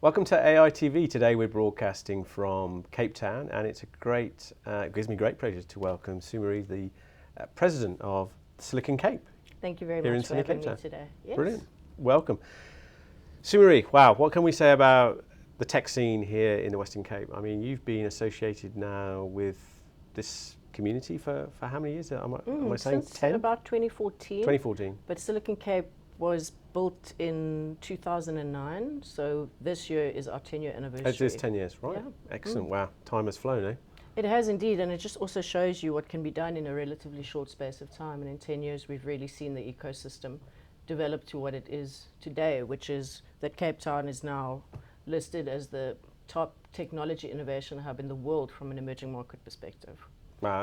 Welcome to AI TV. Today we're broadcasting from Cape Town, and it's it gives me great pleasure to welcome Sumarie, the president of Silicon Cape. Thank you very much for having me today. Yes. Brilliant. Welcome. Sumarie, wow, what can we say about the tech scene here in the Western Cape? I mean, you've been associated now with this community for how many years? Am I saying since 10? About 2014. 2014. But Silicon Cape was built in 2009, so this year is our 10-year anniversary. It is 10 years, right? Yeah. Excellent. Wow, time has flown, eh? It has indeed, and it just also shows you what can be done in a relatively short space of time. And in 10 years, we've really seen the ecosystem develop to what it is today, which is that Cape Town is now listed as the top technology innovation hub in the world from an emerging market perspective,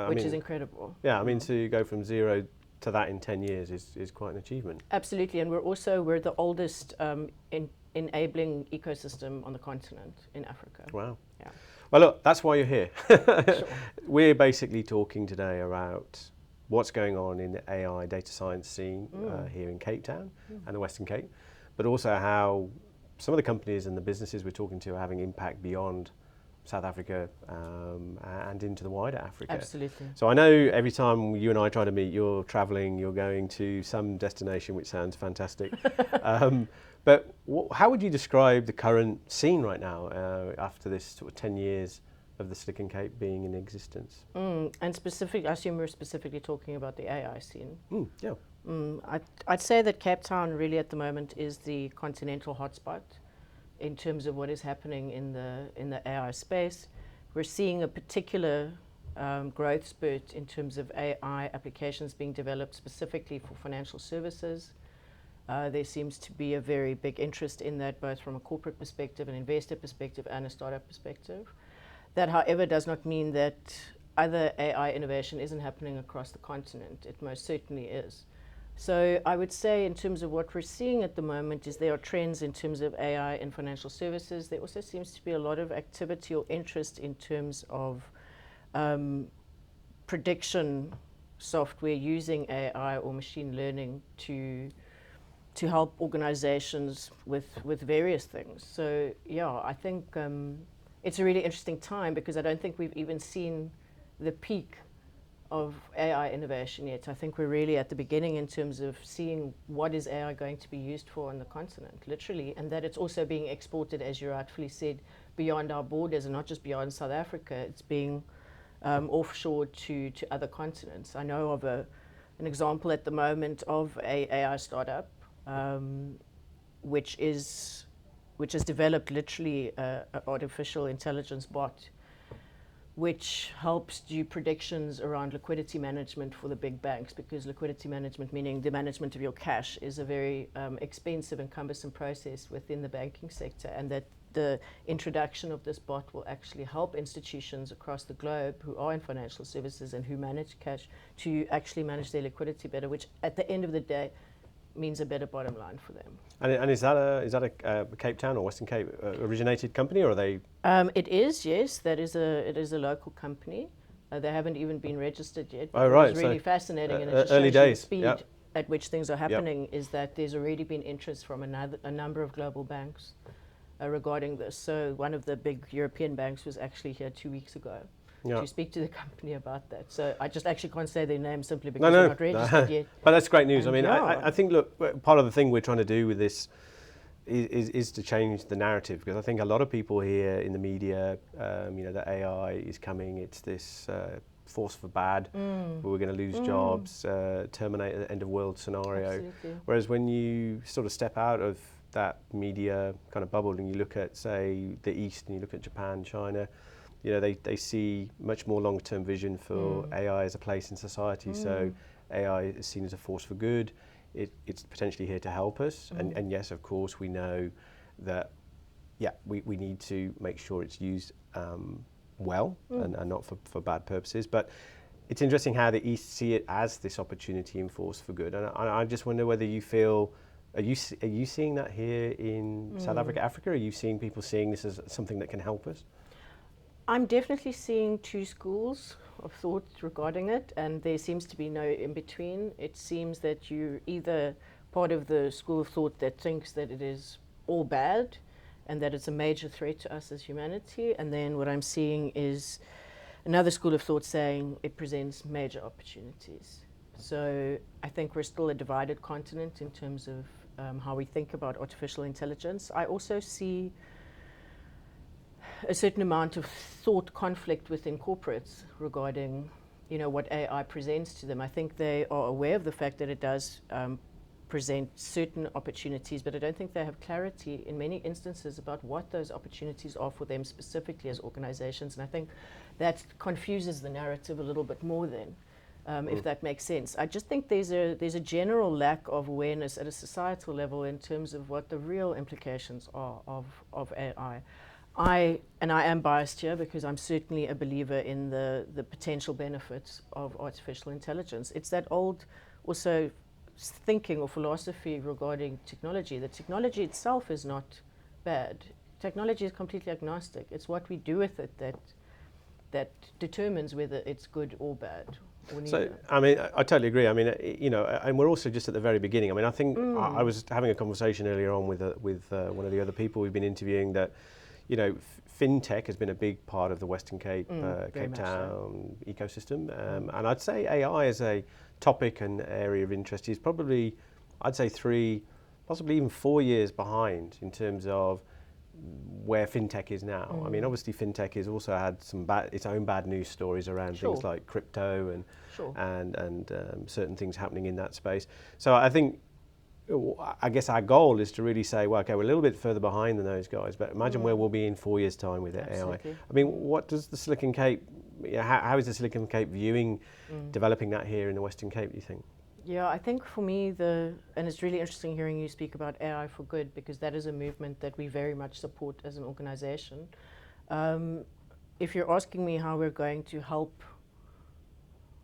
which is incredible. Yeah, I mean, to go from zero to that in 10 years is quite an achievement. Absolutely, and we're the oldest enabling ecosystem on the continent in Africa. Wow. Yeah. Well, look, that's why you're here. Sure. We're basically talking today about what's going on in the AI data science scene here in Cape Town and the Western Cape, but also how some of the companies and the businesses we're talking to are having impact beyond South Africa and into the wider Africa. Absolutely. So I know every time you and I try to meet, you're traveling, you're going to some destination, which sounds fantastic. But how would you describe the current scene right now after this sort of 10 years of the Silicon Cape being in existence? And specifically, I assume we're specifically talking about the AI scene. Yeah. I'd say that Cape Town really at the moment is the continental hotspot in terms of what is happening in the AI space. We're seeing a particular growth spurt in terms of AI applications being developed specifically for financial services. There seems to be a very big interest in that, both from a corporate perspective, an investor perspective, and a startup perspective. That, however, does not mean that other AI innovation isn't happening across the continent. It most certainly is. So I would say in terms of what we're seeing at the moment is there are trends in terms of AI in financial services. There also seems to be a lot of activity or interest in terms of prediction software using AI or machine learning to help organizations with various things. So yeah, I think it's a really interesting time because I don't think we've even seen the peak of AI innovation yet. I think we're really at the beginning in terms of seeing what is AI going to be used for on the continent, literally, and that it's also being exported, as you rightfully said, beyond our borders and not just beyond South Africa. It's being offshored to other continents. I know of an example at the moment of a AI startup which has developed literally an artificial intelligence bot which helps do predictions around liquidity management for the big banks, because liquidity management, meaning the management of your cash, is a very expensive and cumbersome process within the banking sector, and that the introduction of this bot will actually help institutions across the globe who are in financial services and who manage cash to actually manage their liquidity better, which at the end of the day means a better bottom line for them. And is that a Cape Town or Western Cape originated company, or are they? It is, yes. It is a local company. They haven't even been registered yet. Oh, right. It's really fascinating, and it just early shows you days. the speed at which things are happening. Is that there's already been interest from a number of global banks regarding this. So one of the big European banks was actually here 2 weeks ago to speak to the company about that. So I just actually can't say their name simply because they're not registered yet. But that's great news. And I mean, I think, look, part of the thing we're trying to do with this is to change the narrative, because I think a lot of people here in the media, that AI is coming, it's this force for bad, we're going to lose jobs, terminate the end of world scenario. Absolutely. Whereas when you sort of step out of that media kind of bubble and you look at, say, the East, and you look at Japan, China, they see much more long-term vision for AI as a place in society. So AI is seen as a force for good. It's potentially here to help us. And yes, of course, we know that, we need to make sure it's used well and not for bad purposes. But it's interesting how the East see it as this opportunity and force for good. And I just wonder whether you feel, are you seeing that here in South Africa? Are you seeing people seeing this as something that can help us? I'm definitely seeing two schools of thought regarding it, and there seems to be no in between. It seems that you're either part of the school of thought that thinks that it is all bad and that it's a major threat to us as humanity, and then what I'm seeing is another school of thought saying it presents major opportunities. So I think we're still a divided continent in terms of how we think about artificial intelligence. I also see a certain amount of thought conflict within corporates regarding, what AI presents to them. I think they are aware of the fact that it does present certain opportunities, but I don't think they have clarity in many instances about what those opportunities are for them specifically as organizations. And I think that confuses the narrative a little bit more then, if that makes sense. I just think there's a general lack of awareness at a societal level in terms of what the real implications are of AI. I am biased here because I'm certainly a believer in the potential benefits of artificial intelligence. It's that old also thinking or philosophy regarding technology. The technology itself is not bad. Technology is completely agnostic. It's what we do with it that determines whether it's good or bad. So, I mean, I totally agree. I mean, and we're also just at the very beginning. I mean, I think I was having a conversation earlier on with one of the other people we've been interviewing that, FinTech has been a big part of the Western Cape, Cape Town ecosystem. And I'd say AI as a topic and area of interest is probably, I'd say 3, possibly even 4 years behind in terms of where FinTech is now. I mean, obviously FinTech has also had its own bad news stories around things like crypto and certain things happening in that space. So I guess our goal is to really say, well, okay, we're a little bit further behind than those guys, but imagine where we'll be in 4 years' time with AI. I mean, what does the Silicon Cape, how is the Silicon Cape viewing developing that here in the Western Cape, do you think? Yeah, I think for me, and it's really interesting hearing you speak about AI for good, because that is a movement that we very much support as an organization. If you're asking me how we're going to help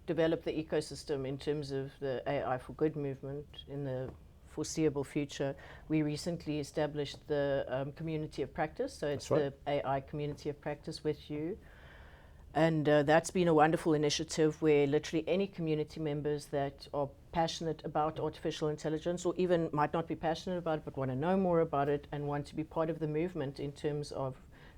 develop the ecosystem in terms of the AI for good movement in the foreseeable future, we recently established the community of practice. So it's the AI community of practice with you. And that's been a wonderful initiative where literally any community members that are passionate about artificial intelligence, or even might not be passionate about it but want to know more about it and want to be part of the movement in terms of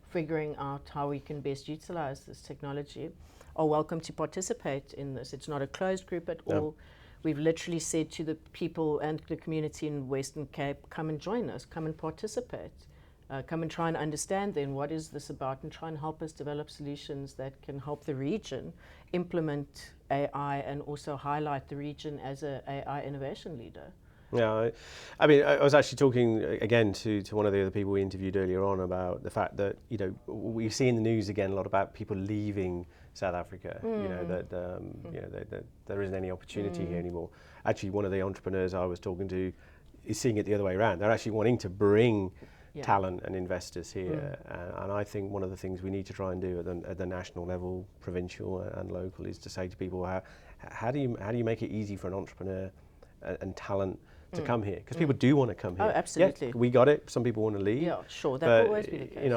figuring out how we can best utilize this technology, are welcome to participate in this. It's not a closed group at all. We've literally said to the people and the community in Western Cape, come and join us, come and participate. Come and try and understand then what is this about and try and help us develop solutions that can help the region implement AI and also highlight the region as an AI innovation leader. Yeah, I mean, I was actually talking again to one of the other people we interviewed earlier on about the fact that, we see in the news again a lot about people leaving South Africa, that there isn't any opportunity here anymore. Actually, one of the entrepreneurs I was talking to is seeing it the other way around. They're actually wanting to bring talent and investors here, and I think one of the things we need to try and do at the national level, provincial and local, is to say to people, how do you make it easy for an entrepreneur and talent to come here? Because people do want to come here. Oh, absolutely. Yeah, we got it. Some people want to leave. Yeah, sure. That will always be the case.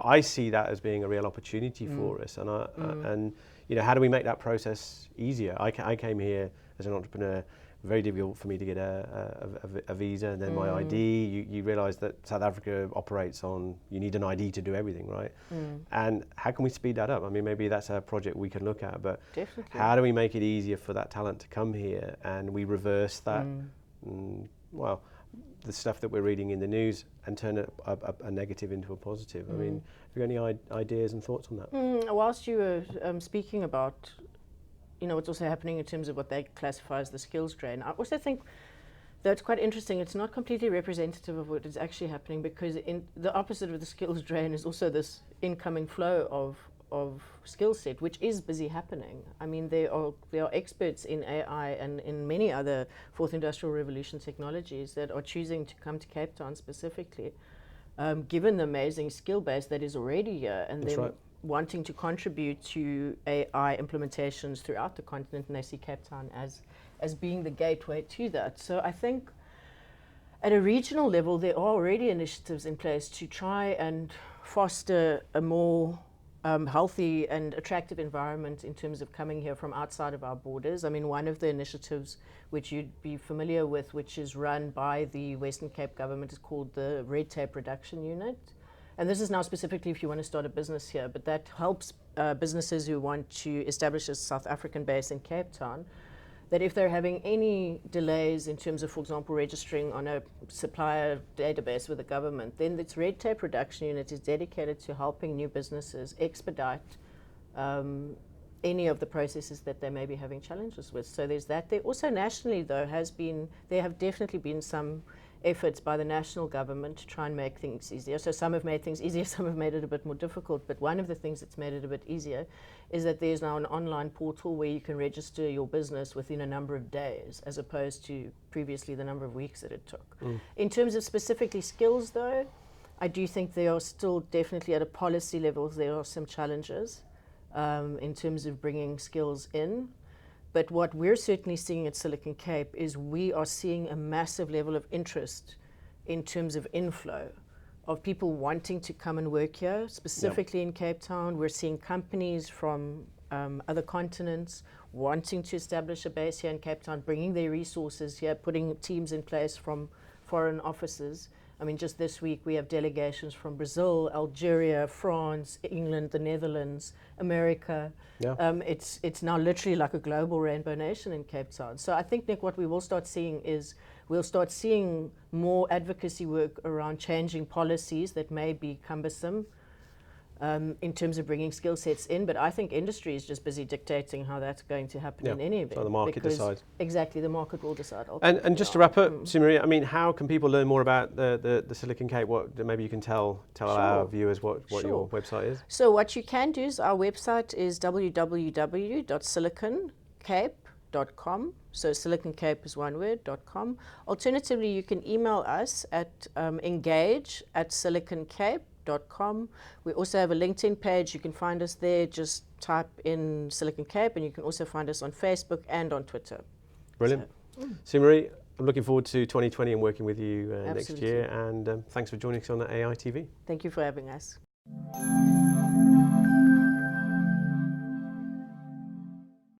I see that as being a real opportunity for us, and how do we make that process easier? I came here as an entrepreneur. Very difficult for me to get a visa, and then my ID. You realise that South Africa operates on, you need an ID to do everything, right? And how can we speed that up? I mean, maybe that's a project we can look at, but definitely, how do we make it easier for that talent to come here, and we reverse that, well, the stuff that we're reading in the news, and turn a negative into a positive? I mean, have you got any ideas and thoughts on that? Whilst you were speaking about what's also happening in terms of what they classify as the skills drain, I also think that's quite interesting. It's not completely representative of what is actually happening, because in the opposite of the skills drain is also this incoming flow of skill set, which is busy happening. I mean, there are experts in AI and in many other fourth industrial revolution technologies that are choosing to come to Cape Town specifically, given the amazing skill base that is already here, and then wanting to contribute to AI implementations throughout the continent, and they see Cape Town as being the gateway to that. So I think at a regional level, there are already initiatives in place to try and foster a more healthy and attractive environment in terms of coming here from outside of our borders. I mean, one of the initiatives which you'd be familiar with, which is run by the Western Cape government, is called the Red Tape Reduction Unit. And this is now specifically if you want to start a business here, but that helps businesses who want to establish a South African base in Cape Town, that if they're having any delays in terms of, for example, registering on a supplier database with the government, then this Red Tape Reduction Unit is dedicated to helping new businesses expedite any of the processes that they may be having challenges with. So there's that. There also nationally, though, there have definitely been some efforts by the national government to try and make things easier. So some have made things easier, some have made it a bit more difficult, but one of the things that's made it a bit easier is that there's now an online portal where you can register your business within a number of days, as opposed to previously the number of weeks that it took. In terms of specifically skills, though, I do think there are still definitely at a policy level, there are some challenges in terms of bringing skills in. But what we're certainly seeing at Silicon Cape is we are seeing a massive level of interest in terms of inflow of people wanting to come and work here, specifically in Cape Town. We're seeing companies from other continents wanting to establish a base here in Cape Town, bringing their resources here, putting teams in place from foreign offices. I mean, just this week we have delegations from Brazil, Algeria, France, England, the Netherlands, America. Yeah. It's now literally like a global rainbow nation in Cape Town. So I think, Nick, what we will start seeing is we'll start seeing more advocacy work around changing policies that may be cumbersome in terms of bringing skill sets in, but I think industry is just busy dictating how that's going to happen in any event. So the market decides. Exactly, the market will decide. And just to wrap up, Sumarie, I mean, how can people learn more about the Silicon Cape? What maybe you can tell our viewers what your website is? So what you can do is our website is www.siliconcape.com. So Silicon Cape is one word, .com. Alternatively, you can email us at engage@siliconcape.com. We also have a LinkedIn page. You can find us there. Just type in Silicon Cape, and you can also find us on Facebook and on Twitter. Brilliant. Sumarie, I'm looking forward to 2020 and working with you next year. And thanks for joining us on AI TV. Thank you for having us.